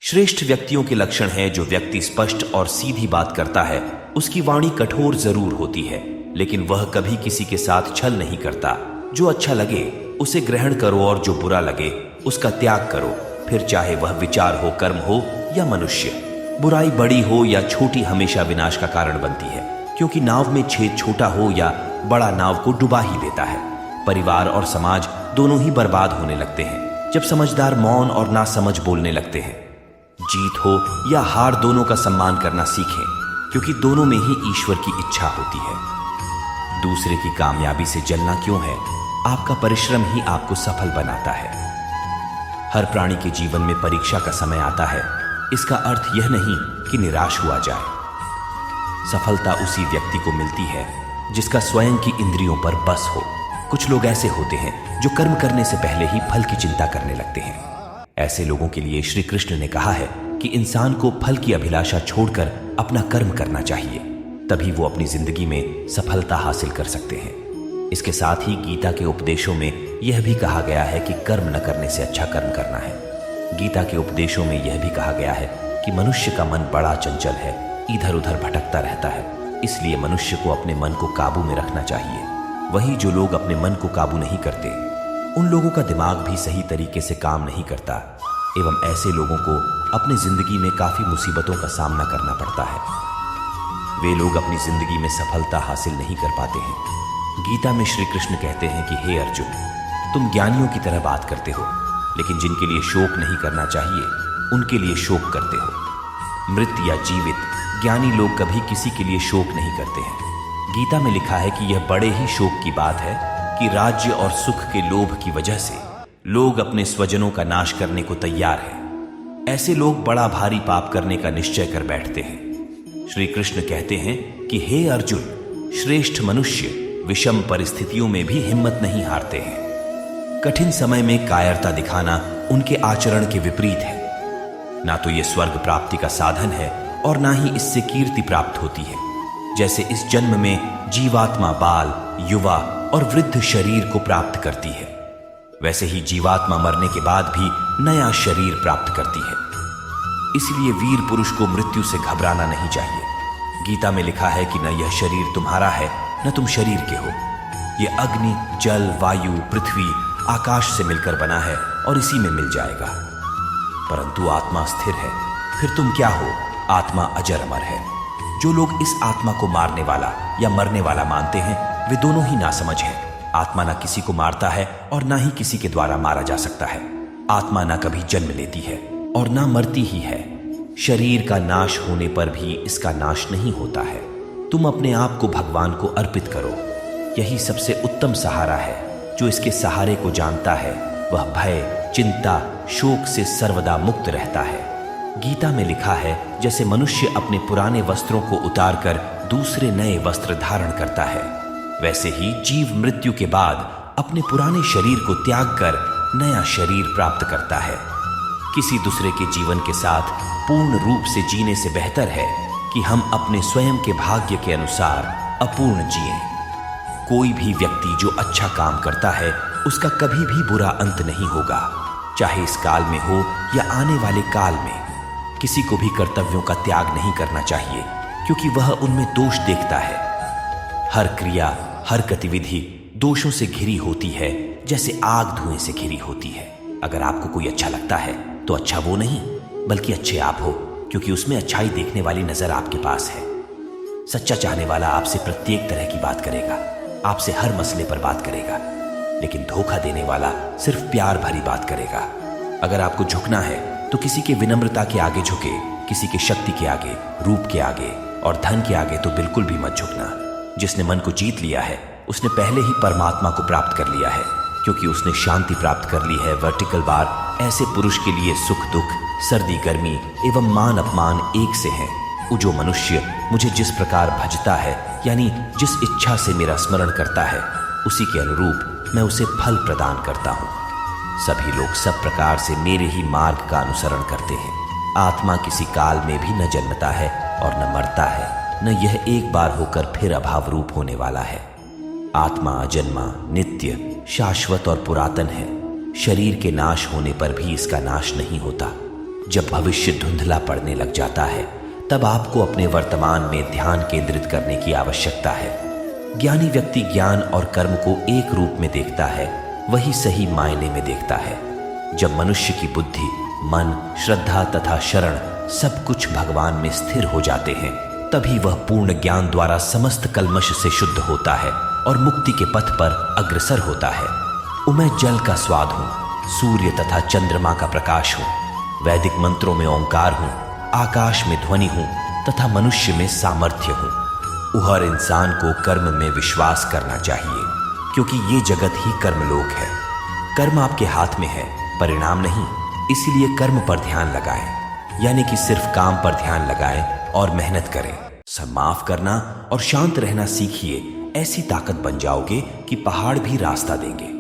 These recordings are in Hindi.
श्रेष्ठ व्यक्तियों के लक्षण है जो व्यक्ति स्पष्ट और सीधी बात करता है, उसकी वाणी कठोर जरूर होती है, लेकिन वह कभी किसी के साथ छल नहीं करता। जो अच्छा लगे उसे ग्रहण करो और जो बुरा लगे उसका त्याग करो, फिर चाहे वह विचार हो, कर्म हो या मनुष्य। बुराई बड़ी हो या छोटी हमेशा विनाश का कारण बनती है, क्योंकि नाव में छेद छोटा हो या बड़ा नाव को डुबा ही देता है। परिवार और समाज दोनों ही बर्बाद होने लगते हैं जब समझदार मौन और नासमझ बोलने लगते हैं। जीत हो या हार, दोनों का सम्मान करना सीखें, क्योंकि दोनों में ही ईश्वर की इच्छा होती है। दूसरे की कामयाबी से जलना क्यों है? आपका परिश्रम ही आपको सफल बनाता है। हर प्राणी के जीवन में परीक्षा का समय आता है। इसका अर्थ यह नहीं कि निराश हुआ जाए। सफलता उसी व्यक्ति को मिलती है जिसका स्वयं की इंद्रियों पर बस हो। कुछ लोग ऐसे होते हैं जो कर्म करने से पहले ही फल की चिंता करने लगते हैं। ऐसे लोगों के लिए श्री कृष्ण ने कहा है कि इंसान को फल की अभिलाषा छोड़कर अपना कर्म करना चाहिए, तभी वो अपनी जिंदगी में सफलता हासिल कर सकते हैं। इसके साथ ही गीता के उपदेशों में यह भी कहा गया है कि कर्म न करने से अच्छा कर्म करना है। गीता के उपदेशों में यह भी कहा गया है कि मनुष्य का मन बड़ा चंचल है, इधर उधर भटकता रहता है, इसलिए मनुष्य को अपने मन को काबू में रखना चाहिए। वही जो लोग अपने मन को काबू नहीं करते, उन लोगों का दिमाग भी सही तरीके से काम नहीं करता, एवं ऐसे लोगों को अपनी जिंदगी में काफी मुसीबतों का सामना करना पड़ता है। वे लोग अपनी जिंदगी में सफलता हासिल नहीं कर पाते हैं। गीता में श्री कृष्ण कहते हैं कि हे अर्जुन, तुम ज्ञानियों की तरह बात करते हो, लेकिन जिनके लिए शोक नहीं करना चाहिए उनके लिए शोक करते हो। मृत या जीवित, ज्ञानी लोग कभी किसी के लिए शोक नहीं करते हैं। गीता में लिखा है कि यह बड़े ही शोक की बात है कि राज्य और सुख के लोभ की वजह से लोग अपने स्वजनों का नाश करने को तैयार हैं। ऐसे लोग बड़ा भारी पाप करने का निश्चय कर बैठते हैं। श्री कृष्ण कहते हैं कि हे अर्जुन, श्रेष्ठ मनुष्य विषम परिस्थितियों में भी हिम्मत नहीं हारते हैं। कठिन समय में कायरता दिखाना उनके आचरण के विपरीत है। ना तो यह स्वर्ग प्राप्ति का साधन है और ना ही इससे कीर्ति प्राप्त होती है। जैसे इस जन्म में जीवात्मा बाल, युवा और वृद्ध शरीर को प्राप्त करती है, वैसे ही जीवात्मा मरने के बाद भी नया शरीर प्राप्त करती है। इसलिए वीर पुरुष को मृत्यु से घबराना नहीं चाहिए। गीता में लिखा है कि न यह शरीर तुम्हारा है न तुम शरीर के हो। यह अग्नि, जल, वायु, पृथ्वी, आकाश से मिलकर बना है और इसी में मिल जाएगा। परंतु आत्मा स्थिर है। फिर तुम क्या हो? आत्मा अजर अमर है। जो लोग इस आत्मा को मारने वाला या मरने वाला मानते हैं, वे दोनों ही नासमझ हैं। आत्मा ना किसी को मारता है और ना ही किसी के द्वारा मारा जा सकता है। आत्मा ना कभी जन्म लेती है और ना मरती ही है। शरीर का नाश होने पर भी इसका नाश नहीं होता है। तुम अपने आप को भगवान को अर्पित करो। यही सबसे उत्तम सहारा है। जो इसके सहारे को जानता है वह भय, चिंता, शोक से सर्वदा मुक्त रहता है। गीता में लिखा है, जैसे मनुष्य अपने पुराने वस्त्रों को उतारकर दूसरे नए वस्त्र धारण करता है, वैसे ही जीव मृत्यु के बाद अपने पुराने शरीर को त्याग कर नया शरीर प्राप्त करता है। किसी दूसरे के जीवन के साथ पूर्ण रूप से जीने से बेहतर है कि हम अपने स्वयं के भाग्य के अनुसार अपूर्ण जिएं। कोई भी व्यक्ति जो अच्छा काम करता है उसका कभी भी बुरा अंत नहीं होगा, चाहे इस काल में हो या आने वाले काल में। किसी को भी कर्तव्यों का त्याग नहीं करना चाहिए, क्योंकि वह उनमें दोष देखता है। हर क्रिया, हर गतिविधि दोषों से घिरी होती है, जैसे आग धुएं से घिरी होती है। अगर आपको कोई अच्छा लगता है तो अच्छा वो नहीं बल्कि अच्छे आप हो, क्योंकि उसमें अच्छाई देखने वाली नजर आपके पास है। सच्चा चाहने वाला आपसे प्रत्येक तरह की बात करेगा, आपसे हर मसले पर बात करेगा, लेकिन धोखा देने वाला सिर्फ प्यार भरी बात करेगा। अगर आपको झुकना है तो किसी के विनम्रता के आगे झुके, किसी के शक्ति के आगे, रूप के आगे और धन के आगे तो बिल्कुल भी मत झुकना। जिसने मन को जीत लिया है उसने पहले ही परमात्मा को प्राप्त कर लिया है, क्योंकि उसने शांति प्राप्त कर ली है वर्टिकल बार। ऐसे पुरुष के लिए सुख दुख, सर्दी गर्मी एवं मान अपमान एक से हैं। जो मनुष्य मुझे जिस प्रकार भजता है, यानी जिस इच्छा से मेरा स्मरण करता है, उसी के अनुरूप मैं उसे फल प्रदान करता हूँ। सभी लोग सब प्रकार से मेरे ही मार्ग का अनुसरण करते हैं। आत्मा किसी काल में भी न जन्मता है और न मरता है, न यह एक बार होकर फिर अभाव रूप होने वाला है। आत्मा अजन्मा, नित्य, शाश्वत और पुरातन है। शरीर के नाश होने पर भी इसका नाश नहीं होता। जब भविष्य धुंधला पड़ने लग जाता है, तब आपको अपने वर्तमान में ध्यान केंद्रित करने की आवश्यकता है। ज्ञानी व्यक्ति ज्ञान और कर्म को एक रूप में देखता है, वही सही मायने में देखता है। जब मनुष्य की बुद्धि, मन, श्रद्धा तथा शरण सब कुछ भगवान में स्थिर हो जाते हैं, तभी वह पूर्ण ज्ञान द्वारा समस्त कल्मश से शुद्ध होता है और मुक्ति के पथ पर अग्रसर होता है। मैं जल का स्वाद हूँ, सूर्य तथा चंद्रमा का प्रकाश हूँ, वैदिक मंत्रों में ओंकार हूँ, आकाश में ध्वनि हूँ तथा मनुष्य में सामर्थ्य हूँ। हर इंसान को कर्म में विश्वास करना चाहिए, क्योंकि ये जगत ही कर्मलोक है। कर्म आपके हाथ में है, परिणाम नहीं। इसलिए कर्म पर ध्यान लगाएं, यानी कि सिर्फ काम पर ध्यान लगाएं और मेहनत करें। सब माफ करना और शांत रहना सीखिए। ऐसी ताकत बन जाओगे कि पहाड़ भी रास्ता देंगे।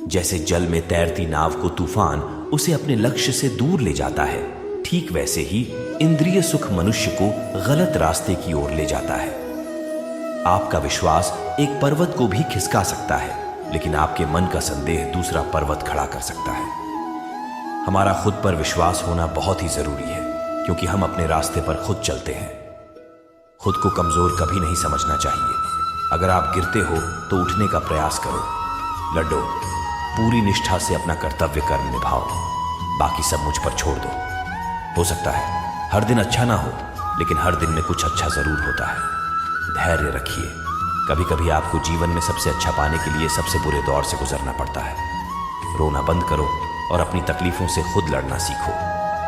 जैसे जल में तैरती नाव को तूफान उसे अपने लक्ष्य से दूर ले जाता है, ठीक वैसे ही इंद्रिय सुख मनुष्य को गलत रास्ते की ओर ले जाता है। आपका विश्वास एक पर्वत को भी खिसका सकता है, लेकिन आपके मन का संदेह दूसरा पर्वत खड़ा कर सकता है। हमारा खुद पर विश्वास होना बहुत ही जरूरी है, क्योंकि हम अपने रास्ते पर खुद चलते हैं। खुद को कमजोर कभी नहीं समझना चाहिए। अगर आप गिरते हो तो उठने का प्रयास करो, लड़ो, पूरी निष्ठा से अपना कर्तव्य कर्म निभाओ, बाकी सब मुझ पर छोड़ दो। हो सकता है हर दिन अच्छा ना हो, लेकिन हर दिन में कुछ अच्छा जरूर होता है। धैर्य रखिए। कभी कभी आपको जीवन में सबसे अच्छा पाने के लिए सबसे बुरे दौर से गुजरना पड़ता है। रोना बंद करो और अपनी तकलीफों से खुद लड़ना सीखो,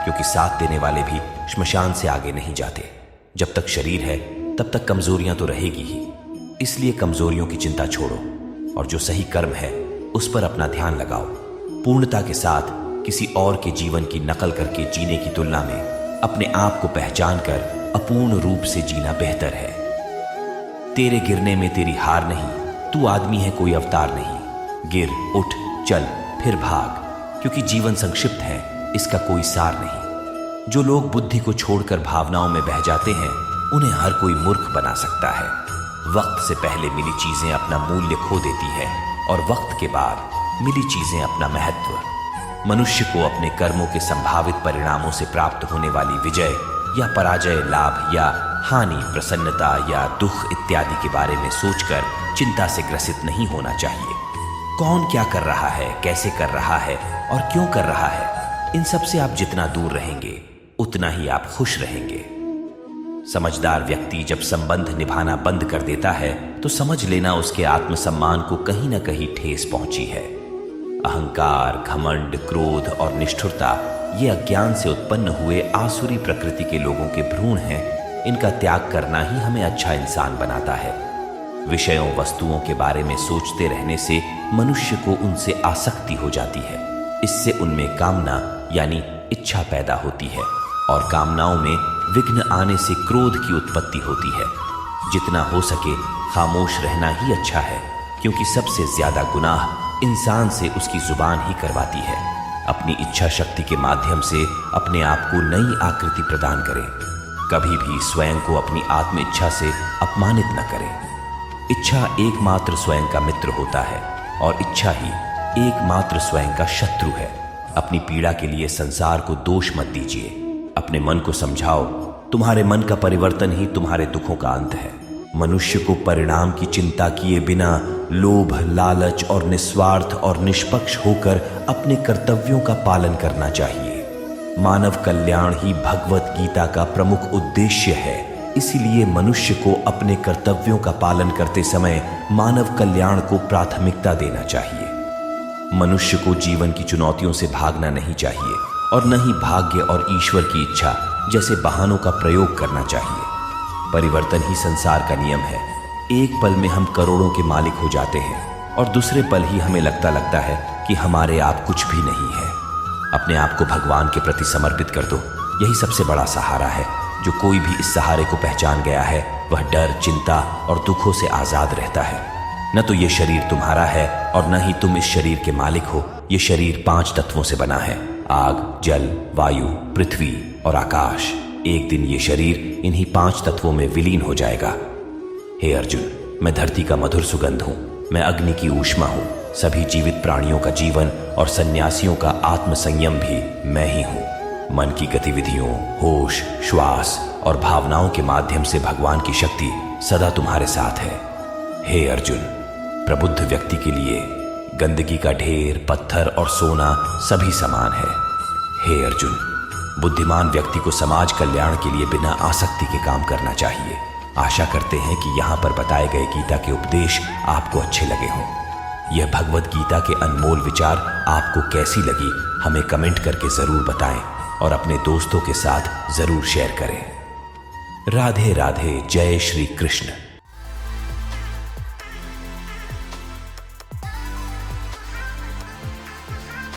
क्योंकि साथ देने वाले भी श्मशान से आगे नहीं जाते। जब तक शरीर है तब तक कमजोरियां तो रहेगी ही, इसलिए कमजोरियों की चिंता छोड़ो और जो सही कर्म है उस पर अपना ध्यान लगाओ। पूर्णता के साथ किसी और के जीवन की नकल करके जीने की तुलना में अपने आप को पहचान कर अपूर्ण रूप से जीना बेहतर है। तेरे गिरने में तेरी हार नहीं, तू आदमी है कोई अवतार नहीं। गिर, उठ, चल, फिर भाग, क्योंकि जीवन संक्षिप्त है, इसका कोई सार नहीं। जो लोग बुद्धि को छोड़कर भावनाओं में बह जाते हैं, उन्हें हर कोई मूर्ख बना सकता है। वक्त से पहले मिली चीजें अपना मूल्य खो देती है और वक्त के बाद मिली चीजें अपना महत्व। मनुष्य को अपने कर्मों के संभावित परिणामों से प्राप्त होने वाली विजय या पराजय, लाभ या हानि, प्रसन्नता या दुख इत्यादि के बारे में सोचकर चिंता से ग्रसित नहीं होना चाहिए। कौन क्या कर रहा है, कैसे कर रहा है और क्यों कर रहा है, इन सब से आप जितना दूर रहेंगे उतना ही आप खुश रहेंगे। समझदार व्यक्ति जब संबंध निभाना बंद कर देता है तो समझ लेना उसके आत्मसम्मान को कहीं ना कहीं ठेस पहुंची है। अहंकार, घमंड, क्रोध और निष्ठुरता ये अज्ञान से उत्पन्न हुए आसुरी प्रकृति के लोगों के भ्रूण हैं। इनका त्याग करना ही हमें अच्छा इंसान बनाता है। विषयों, वस्तुओं के बारे में सोचते रहने से मनुष्य को उनसे आसक्ति हो जाती है। इससे उनमें कामना यानी इच्छा पैदा होती है और कामनाओं में विघ्न आने से क्रोध की उत्पत्ति होती है। जितना हो सके खामोश रहना ही अच्छा है, क्योंकि सबसे ज्यादा गुनाह इंसान से उसकी जुबान ही करवाती है। अपनी इच्छा शक्ति के माध्यम से अपने आप को नई आकृति प्रदान करें। कभी भी स्वयं को अपनी आत्म इच्छा से अपमानित न करें। इच्छा एकमात्र स्वयं का मित्र होता है और इच्छा ही एकमात्र स्वयं का शत्रु है। अपनी पीड़ा के लिए संसार को दोष मत दीजिए। अपने मन को समझाओ, तुम्हारे मन का परिवर्तन ही तुम्हारे दुखों का अंत है। मनुष्य को परिणाम की चिंता किए बिना लोभ, लालच और निस्वार्थ और निष्पक्ष होकर अपने कर्तव्यों का पालन करना चाहिए। मानव कल्याण ही भगवत गीता का प्रमुख उद्देश्य है। इसीलिए मनुष्य को अपने कर्तव्यों का पालन करते समय मानव कल्याण को प्राथमिकता देना चाहिए। मनुष्य को जीवन की चुनौतियों से भागना नहीं चाहिए और न ही भाग्य और ईश्वर की इच्छा जैसे बहानों का प्रयोग करना चाहिए। परिवर्तन ही संसार का नियम है। एक पल में हम करोड़ों के मालिक हो जाते हैं और दूसरे पल ही हमें लगता है कि हमारे आप कुछ भी नहीं है। अपने आप को भगवान के प्रति समर्पित कर दो। यही सबसे बड़ा सहारा है। जो कोई भी इस सहारे को पहचान गया है वह डर, चिंता और दुखों से आजाद रहता है। न तो ये शरीर तुम्हारा है और न ही तुम इस शरीर के मालिक हो। ये शरीर 5 तत्वों से बना है, आग, जल, वायु, पृथ्वी और आकाश। एक दिन ये शरीर इन्हीं 5 तत्वों में विलीन हो जाएगा। हे अर्जुन, मैं धरती का मधुर सुगंध हूं, मैं अग्नि की ऊष्मा हूं, सभी जीवित प्राणियों का जीवन और सन्यासियों का आत्म संयम भी मैं ही हूं। मन की गतिविधियों, होश, श्वास और भावनाओं के माध्यम से भगवान की शक्ति सदा तुम्हारे साथ है। हे अर्जुन, प्रबुद्ध व्यक्ति के लिए गंदगी का ढेर, पत्थर और सोना सभी समान है। हे अर्जुन, बुद्धिमान व्यक्ति को समाज कल्याण के लिए बिना आसक्ति के काम करना चाहिए। आशा करते हैं कि यहाँ पर बताए गए गीता के उपदेश आपको अच्छे लगे हों। यह भगवत गीता के अनमोल विचार आपको कैसी लगी, हमें कमेंट करके जरूर बताएं और अपने दोस्तों के साथ जरूर शेयर करें। राधे राधे। जय श्री कृष्ण।